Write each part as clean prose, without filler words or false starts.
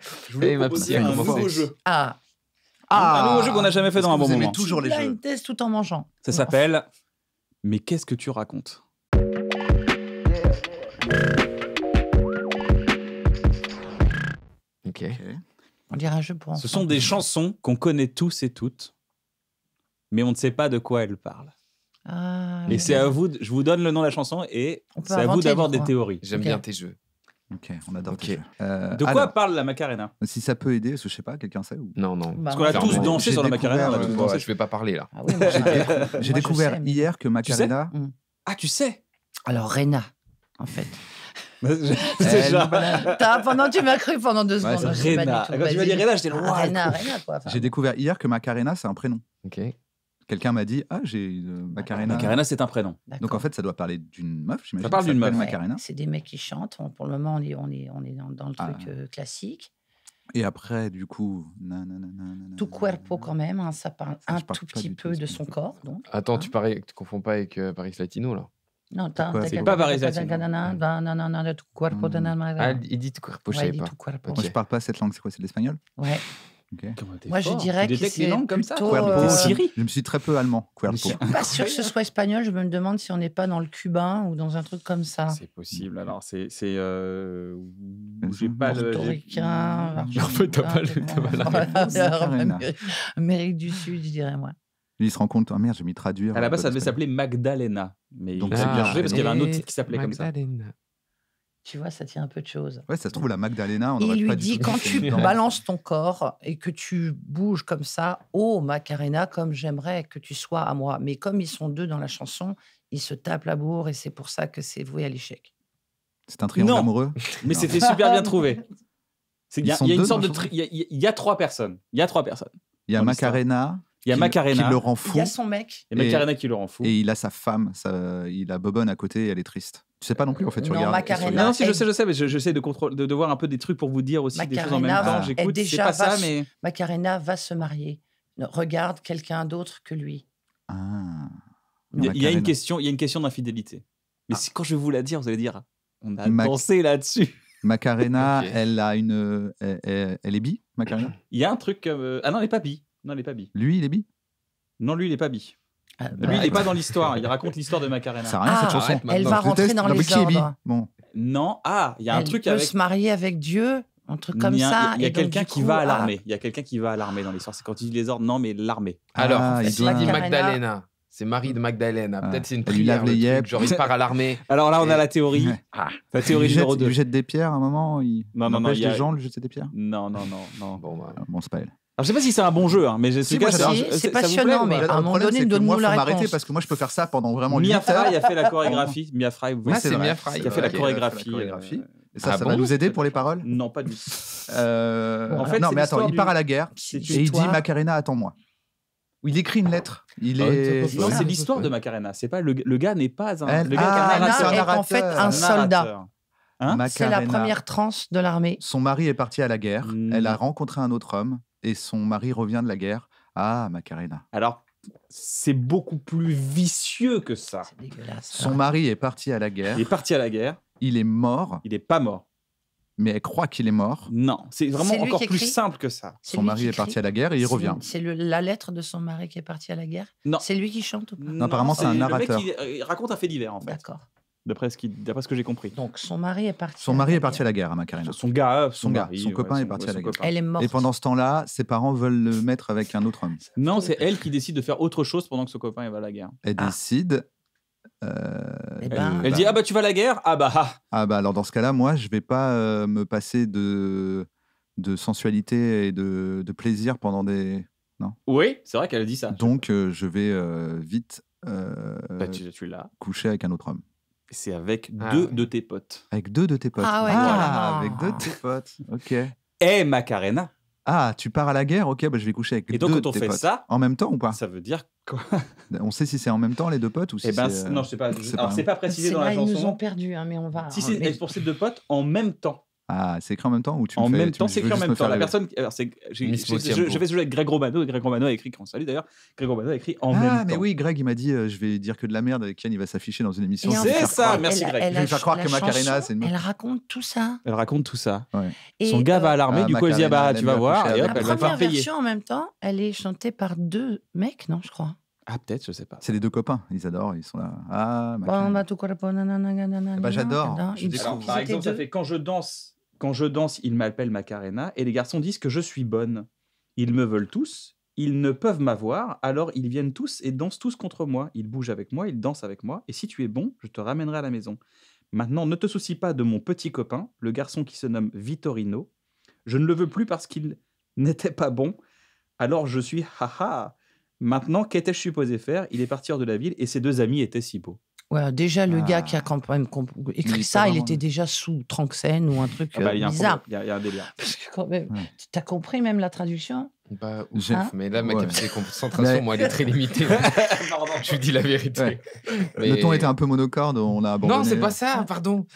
Je voulais ma proposer psy, un comment nouveau c'est jeu. Ah, Un nouveau jeu qu'on n'a jamais fait dans un bon Vous aimez moment. toujours les jeux. Blind test tout en mangeant. Ça s'appelle « Mais qu'est-ce que tu racontes ?» Ok. On dirait un jeu pour enfants. Ce sont des chansons qu'on connaît tous et toutes, mais on ne sait pas de quoi elles parlent. Ah, Et ok. c'est à vous, je vous donne le nom de la chanson et On peut c'est à vous inventer, d'avoir du des coup. théories. J'aime Ok. bien tes jeux. Ok, on adore Ok. tes jeux. De quoi parle la Macarena? Si ça peut aider, parce que je sais pas, quelqu'un sait ou... Non, non. Bah, Parce qu'on a clairement. tous dansé J'ai sur la Macarena. On a découvert, tous Bon, dansé. je vais pas parler là. Ah oui, moi, J'ai moi, je découvert sais, mais- hier que Macarena... Ah, tu sais. Alors, Rena, en fait. Déjà. Pendant tu m'as cru pendant 2 Ouais, secondes. c'est je sais pas Rena. du tout. Quand tu m'as dit Vas-y. Rena, j'étais là, Ah, waouh, Rena, quoi. Enfin, J'ai découvert hier que Macarena, c'est un prénom. Ok. Quelqu'un m'a dit, ah, j'ai une Macarena. Macarena, c'est un prénom. d'accord. Donc en fait, ça doit parler d'une meuf, j'imagine. Ça parle qui d'une s'appelle meuf. Macarena. C'est des mecs qui chantent. Pour le moment, on est dans le truc classique. Et après, du coup... Tout cuerpo quand même. Hein, ça parle Ça, un je parle tout pas petit du tout peu de espagnol. son corps. Donc. Attends, Hein. tu confonds pas avec Paris Latino là. Non, quoi, c'est pas Paris Latino. Tout cuerpo de Ah, il dit tout cuerpo, je Ouais, il savais dit pas. tout cuerpo. Ok. Moi, je parle pas cette langue, c'est quoi? C'est l'espagnol? Ouais. Ok. Comment t'es Moi, je fort. dirais Tu que détectes les c'est langues comme ça. plutôt, Cuerpo. euh, T'es Siri. Je me suis très peu allemand, cuerpo. Je suis pas sûre que ce soit espagnol. Je me demande si on n'est pas dans le cubain ou dans un truc comme ça. C'est possible. Alors, c'est j'ai pas le. j'ai- Portoricain. En fait, t'as pas la réponse. Macarena. Amérique du Sud, je dirais, moi. Lui, il se rend compte, ah merde, j'ai mis traduire. À la base, ça code devait s'appeler Magdalena. Mais Donc, il c'est s'est bien bien changé parce qu'il y avait un autre Et titre qui s'appelait comme ça. Magdalena. Tu vois, ça tient un peu de choses. Ouais, ça se trouve, la Magdalena, on aurait Il lui pas du dit, tout quand c'est tu dedans. balances ton corps et que tu bouges comme ça, oh Macarena, comme j'aimerais que tu sois à moi. Mais comme ils sont deux dans la chanson, ils se tapent la bourre et c'est pour ça que c'est voué à l'échec. C'est un triangle Non. amoureux. Mais Non. c'était super bien trouvé. Il y a, Ils sont il y a une deux sorte de. dans la Il y a 3 personnes. Il y a 3 personnes. Il y a dans l'histoire. Macarena. Il y a qui- Macarena. Qui le rend Il fou. y a son mec. Il y a Macarena qui le rend fou. Et il a sa femme. Il a Bobonne à côté et elle est triste. Tu sais pas non plus, en fait. Tu Non, regardes. Macarena. Non, non, si, je sais, mais j'essaie de voir un peu des trucs pour vous dire aussi des choses en même Macarena temps. est J'écoute, c'est déjà pas ça, vache. mais. Macarena va se marier. Regarde quelqu'un d'autre que lui. Ah. Il y a une Macarena. question, il y a une question d'infidélité. Mais quand je vais vous la dire, vous allez dire, on a Mac- dansé là-dessus. Macarena, Ok. elle a une. Elle est bi, Macarena. Il y a un truc. Ah non, elle est pas bi. Non, elle est pas bi. Lui, il est bi. Non, lui, il est pas bi. Ah, Lui, bah, il est pas dans l'histoire. Il raconte l'histoire de Ça Macarena. sert à rien, cette chanson. arrête elle maintenant. va Je rentrer déteste. dans Non, mais les qui est bi ordres. Bon. Non, il y a un Elle truc peut avec. se marier avec Dieu, un truc comme Il y a- ça. Il y a et donc, quelqu'un du qui coup, va à ah, l'armée. Il y a quelqu'un qui va à l'armée dans l'histoire. C'est quand il dit les ordres, non, mais l'armée. Alors, Ah, il il doit- dit Macarena. Magdalena. C'est Marie de Magdalena. Ah. Peut-être c'est une Elle lui prière. lave les le truc, yeux. genre, il part à l'armée. Alors là, on a Et- la théorie. Ouais. La théorie il lui numéro jette, 2. il lui jette des pierres à un moment. Non, non, empêche il y a- les gens de lui jeter des pierres. Non. Bon, bah, Bon, c'est pas elle. Alors, je sais pas si c'est un bon jeu, hein, mais je Si, sais moi, pas j'adore. Si, c'est ça vous plaît passionnant, ou pas mais à un Le moment problème, donné, c'est que donne-nous moi, la faut m'arrêter réponse. parce que moi, je peux faire ça pendant vraiment Mia 8 heures. Fry a fait la chorégraphie. Mia Fry, vous Oui, Ah, c'est vrai. Mia Fry. qui a fait la Ok, chorégraphie. elle a fait la chorégraphie. Et ça, Ah ça bon va nous aider pour les paroles Non, pas du tout. En fait, non, c'est mais attends, l'histoire il part à la guerre C'est et il dit Macarena, attends-moi. Il écrit une lettre. Il Ah, est. c'est Non, Ouais. c'est l'histoire de Macarena. C'est pas le gars n'est pas un. Elle- Le gars Ah, est un c'est un Macarena est en narrateur. fait un narrateur. soldat. Hein C'est la Macarena. première transe de l'armée. Son mari est parti à la guerre. Mm. Elle a rencontré un autre homme et son mari revient de la guerre. Ah, Macarena. Alors, c'est beaucoup plus vicieux que ça. C'est dégueulasse. Son mari est parti à la guerre. Il est parti à la guerre. Il est mort, Il n'est pas mort. mais elle croit qu'il est mort. Non, c'est vraiment C'est lui encore qui plus écrit simple que ça. C'est Son lui mari qui est parti crie. à la guerre et il revient. C'est la lettre de son mari qui est parti à la guerre. Non. C'est lui qui chante ou pas Non, apparemment, c'est un narrateur. Le mec, il raconte un fait divers, en fait, D'accord. d'après ce que j'ai compris. Donc son mari est parti. Son mari est parti à la guerre à Macarena. Son gars, Son copain est parti à la guerre. Elle est morte. Et pendant ce temps-là, ses parents veulent le mettre avec un autre homme. Non, c'est elle qui décide de faire autre chose pendant que son copain il va à la guerre. Elle Ah. décide. Eh ben, Elle dit, ah bah tu vas à la guerre. Ah bah ah. Ah bah alors dans ce cas-là, moi, je vais pas me passer de sensualité et de plaisir pendant des... Oui, c'est vrai qu'elle a dit ça. Donc, je vais vite Bah, tu l'as. coucher avec un autre homme. C'est avec Ah deux ouais. de tes potes. Avec deux de tes potes. Ah ouais, carrément. avec deux de tes potes. Ok. Et Macarena. Ah, tu pars à la guerre. Ok, bah, je vais coucher avec Et donc, deux quand on de tes fait potes. ça, En même temps ou pas ça veut dire quoi? On sait si c'est en même temps les deux potes ou si Eh ben, c'est... non, je sais pas. c'est Alors, pas- c'est pas précisé c'est dans là, la ils nous ont chanson. perdus, hein, mais on va. Si c'est mais- pour ces deux potes en même temps. Ah, c'est écrit en même temps ou tu En me fais, même tu temps, me- c'est je veux écrit en juste même me temps. faire La rêver. personne. Alors, Mismo je tiempo. vais jouer avec Greg Romano. Et Greg Romano a écrit quand salut d'ailleurs. Greg Romano a écrit en même Ah, temps. mais oui, Greg, il m'a dit je vais dire que de la merde et Kian, il va s'afficher dans une émission. Et je en vais C'est faire ça, croire- merci, Greg. Je vais faire croire que Macarena, c'est une meuf. Elle raconte tout ça. Elle raconte tout ça. Et, Son gars va à l'armée, ah, du coup, elle dit Macarena, bah, elle tu aime vas bien voir. coucher Et hop, avec. elle la va première pas payer. version, en même temps, elle est chantée par 2 mecs, non, je crois. Ah, peut-être, je sais pas. C'est les 2 copains, ils adorent, ils sont là. Ah, Bon, Macarena. bah, tout corpo, nanana, Bah, j'adore. nanana. Je Il me découvre. semble Alors, qu'ils par étaient exemple, ça 2. fait quand je danse, ils m'appellent Macarena et les garçons disent que je suis bonne. Ils me veulent tous, ils ne peuvent m'avoir, alors ils viennent tous et dansent tous contre moi. Ils bougent avec moi, ils dansent avec moi et si tu es bon, je te ramènerai à la maison. Maintenant, ne te soucie pas de mon petit copain, le garçon qui se nomme Vittorino. Je ne le veux plus parce qu'il n'était pas bon. Alors je suis haha. Maintenant, qu'étais-je supposé faire? Il est parti hors de la ville et ses 2 amis étaient si beaux. Ouais, déjà, le gars qui a Ah. quand même Il écrit est ça, pas il vraiment- était déjà sous Tranxène ou un truc Ah bah, il y a un bizarre. problème, il y a un délire. Parce que quand même, Ouais. tu as compris même la traduction? Pas ouf, J'ai- mais là, ma Ouais. capacité de concentration, Mais- moi, elle est très limitée. Je vous dis la vérité. Ouais. Mais- Le ton était un peu monocorde, on a abandonné. Non, c'est pas ça, pardon.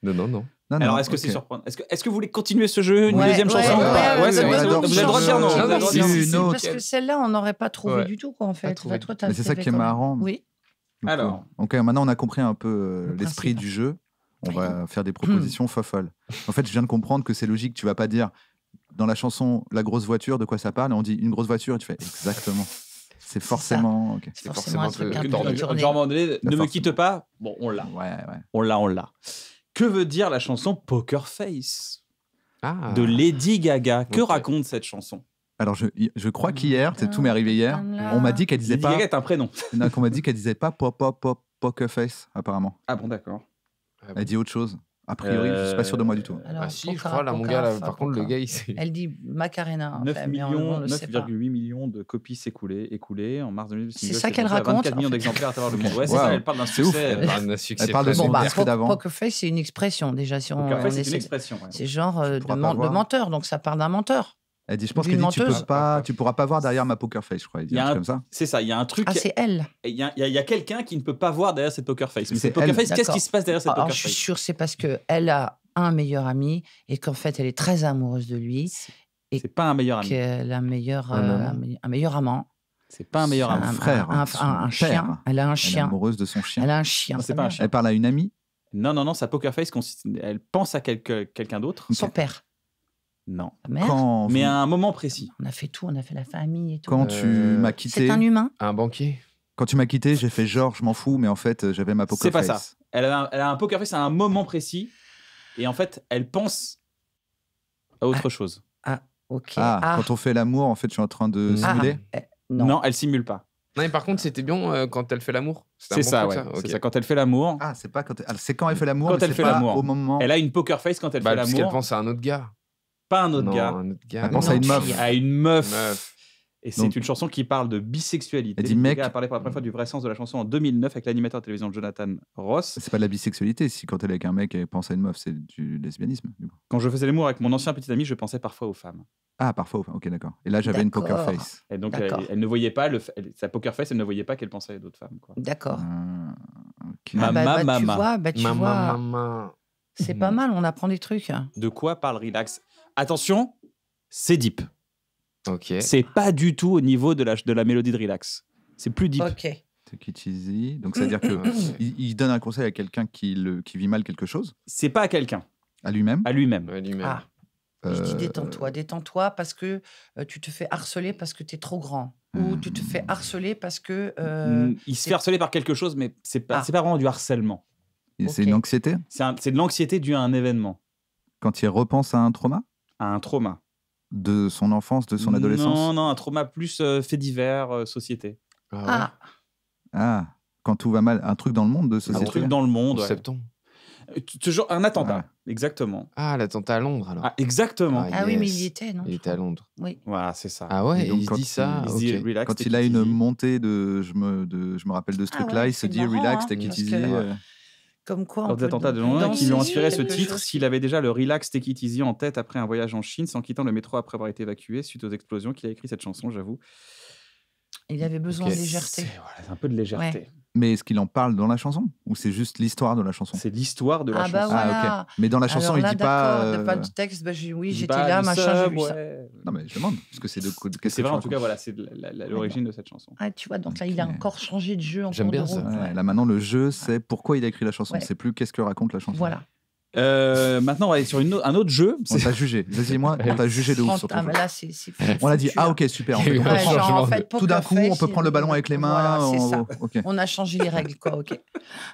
Non. Non, Alors, non, est-ce que c'est ok. surprenant? Est-ce que vous voulez continuer ce jeu? Une Ouais, deuxième ouais, chanson? ouais, ouais, c'est ouais, bon, j'adore vous ce avez le droit de dire non. jeu. Vous avez le droit de dire non. Si, une autre. Parce que celle-là, on n'aurait pas trouvé Ouais. du tout, quoi, en fait. trouvé Bah, toi, du t'as Mais c'est ça fait qui est quand même. marrant. Oui. Donc, Alors. ok, maintenant on a compris un peu Le l'esprit principe. du jeu. On Oui. va faire des propositions folles. En fait, je viens de comprendre que c'est logique. Tu vas pas dire dans la chanson la grosse voiture de quoi ça parle et on dit une grosse voiture et tu fais exactement. C'est forcément. Ok. C'est forcément un truc un peu Genre, détourné. à un moment donné, ne me force. quitte pas. Bon, on l'a. Ouais. On l'a. Que veut dire la chanson Poker Face Ah. de Lady Gaga? Que Ok. raconte cette chanson? Alors je crois qu'hier, c'est tout m'est arrivé hier. On m'a dit qu'elle disait Lady pas. Gaga est un prénom. Non, qu'on m'a dit qu'elle disait pas poker face apparemment. Ah bon, d'accord. Ah bon. Elle dit autre chose. A priori, je suis pas sûr de moi du tout. Alors, Ah si, je Poca, crois, là, mon Poca, gars, là, Fa, par contre, le Poca. gars, il s'est... Elle dit Macarena. en 9 fait, mais on le sait pas. 9,8 millions de copies écoulées en mars 2000. C'est ça qu'elle raconte, 24 millions en fait. d'exemplaires à travers le Ok. monde. Ouais, c'est Wow. ça, elle parle d'un C'est ouf. succès. Elle parle d'un succès Elle parle de très son Bon, bah, disque d'avant. Poker Face, c'est une expression, déjà, si on, Poker Face, on c'est une essaie. expression. ouais. C'est genre Tu pourras pas de voir. menteur, donc ça part d'un menteur. Elle dit, je pense D'une qu'elle dit, menteuse. tu pourras pas voir derrière ma poker face, je crois. Elle dit Il y a un un- truc comme ça. C'est ça, il y a un truc. Ah, c'est elle. Il y a quelqu'un qui ne peut pas voir derrière cette Poker Face. Mais C'est cette Poker elle. Face, qu'est-ce D'accord. qui se passe derrière cette Alors, Poker je suis Face? sûre c'est parce qu'elle a un meilleur ami et qu'en fait, elle est très amoureuse de lui, et C'est pas un meilleur ami. qu'elle a un meilleur, amant. un meilleur amant. C'est pas un meilleur Un ami. frère, Un son chien. père. Elle a un Elle est chien. amoureuse de son chien. Elle a un chien. Non, c'est ça pas un vient. chien. Elle parle à une amie. Non, sa Poker Face, elle pense à quelqu'un d'autre. Son père. Non. Sa mère. Quand, Mais à un moment précis. On a fait tout, on a fait la famille et tout. quand tu m'as quitté, C'est un humain. Un banquier. quand tu m'as quitté, j'ai fait genre, je m'en fous, mais en fait, j'avais ma poker C'est pas face. ça. Elle a un Poker Face à un moment précis. Et en fait, elle pense à autre chose. Ok. Ah, quand on fait l'amour, en fait, je suis en train de Ah. simuler. Non. Non, elle simule pas. Non, mais par contre, c'était bien quand elle fait l'amour. C'était un C'est bon ça, truc, ouais. Ok. C'est ça. Quand elle fait l'amour, Ah, c'est pas quand c'est quand elle fait l'amour. Quand mais elle c'est fait pas l'amour. au moment. elle a une Poker Face quand elle Bah, fait parce qu'elle l'amour. pense à un autre gars. Pas un autre Non, gars. un autre gars. Elle pense non. à une meuf. À une meuf. Meuf. Et c'est Donc- une chanson qui parle de bisexualité. Elle dit, Le mec- gars a parlé pour la première fois du vrai sens de la chanson en 2009 avec l'animateur de télévision Jonathan Ross. C'est pas de la bisexualité. Si quand elle est avec un mec, elle pense à une meuf, c'est du lesbianisme. Du coup. Quand je faisais l'amour avec mon ancien petit ami, je pensais parfois aux femmes. Ah, parfois. Ok, d'accord. Et là, j'avais une poker D'accord. face. Et donc, D'accord. elle ne voyait pas sa Poker Face, elle ne voyait pas qu'elle pensait à d'autres femmes. Quoi. D'accord. Ok. Ma- Tu vois, Maman. c'est pas mal, on apprend des trucs. De quoi parle Relax? Attention, c'est deep. Ok. C'est pas du tout au niveau de la mélodie de Relax. C'est plus deep. Ok. Take it easy. Donc, c'est-à-dire que il donne un conseil à quelqu'un qui vit mal quelque chose, C'est pas à quelqu'un, à lui-même. à lui-même. Ouais, lui-même. Ah, je dis Euh, détends-toi parce que tu te fais harceler parce que tu es trop grand. Ou tu te fais harceler parce que. Il se fait harceler par quelque chose, mais c'est pas, Ah. c'est pas vraiment du harcèlement. et c'est Ok. une anxiété C'est de l'anxiété due à un événement, quand il repense à un trauma à un trauma. de son enfance, de son adolescence. Non, un trauma plus fait divers, société. Ah, ouais. Ah, Ah, quand tout va mal, un truc dans le monde de Un société. truc dans le monde. 11 ouais. septembre. Ce genre, un attentat, exactement. Ah, l'attentat à Londres, alors. Ah, exactement. Ah, ah oui, mais yes. il y était, non Il je était à crois. Londres. Oui. Voilà, c'est ça. Ah ouais, Et et donc, il se quand dit ça. Il se dit, ok. relax, Quand take il a it une easy. montée je me rappelle de ce Ah truc-là, ouais, il se c'est dit marrant, relax, hein, take it parce easy. que- Comme quoi, on Lors des peut attentats de danser, Londres qui lui ont inspiré ce quelque titre, chose. s'il avait déjà le Relax Take It Easy en tête après un voyage en Chine, sans quittant le métro après avoir été évacué suite aux explosions, qu'il a écrit cette chanson, j'avoue. Il avait besoin Ok. de légèreté. C'est un peu de légèreté. Mais est-ce qu'il en parle dans la chanson ou c'est juste l'histoire de la chanson? C'est l'histoire de la Ah bah chanson. voilà. Ah ok. Mais dans la chanson, Alors là, il dit pas. d'accord, de pas du texte, bah, oui, Il dit j'étais pas là, du machin, j'ai vu sub, ça. ouais. Non mais je demande parce que c'est de qu'est-ce C'est que vrai, tu en tout cas, racontes? voilà, c'est l'origine de cette chanson. Ah, tu vois, donc là, il a Ok. encore changé de jeu en J'aime cours de bien ça. route. Ouais, ouais. là maintenant le jeu c'est pourquoi il a écrit la chanson, Ouais. c'est plus qu'est-ce que raconte la chanson. Voilà. Maintenant, on va aller sur un autre jeu. On t'a jugé. Vas-y moi, on t'a jugé de ouf sur ton Ah, jeu. mais là, c'est On a dit foutu, ah là. ok super. Il y a eu on un peut Ouais, prendre- changement genre, en de- fait, tout d'un poker coup on face, peut prendre le ballon avec les mains. Voilà, c'est ça. Ok. On a changé les règles, quoi, ok.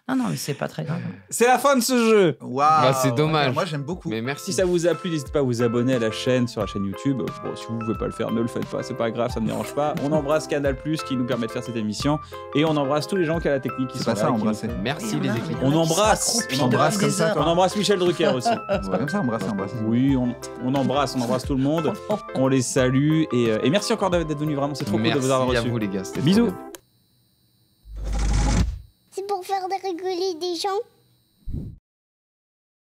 Non, mais c'est pas très grave. C'est la fin de ce jeu. Waouh. Bah, c'est dommage. Moi j'aime beaucoup. Mais Si merci. ça vous a plu, n'hésitez pas à vous abonner à la chaîne sur la chaîne YouTube. Bon, si vous ne pouvez pas le faire, ne le faites pas, c'est pas grave, ça ne me dérange pas. On embrasse Canal+, qui nous permet de faire cette émission, et on embrasse tous les gens qui ont la technique qui C'est sont pas là. ça qui nous- embrasser. Merci Et les là, équipes. il y en a On qui embrasse, s'accroupissent on embrasse depuis comme des ça, heures. On embrasse Michel Drucker aussi. C'est pas comme ça, embrasser. Oui, on embrasse tout le monde. On les salue et merci encore d'être venu. Vraiment, c'est trop cool de Merci vous avoir à reçu. vous les gars. c'était trop Bisous. bien. C'est pour faire de rigoler des gens.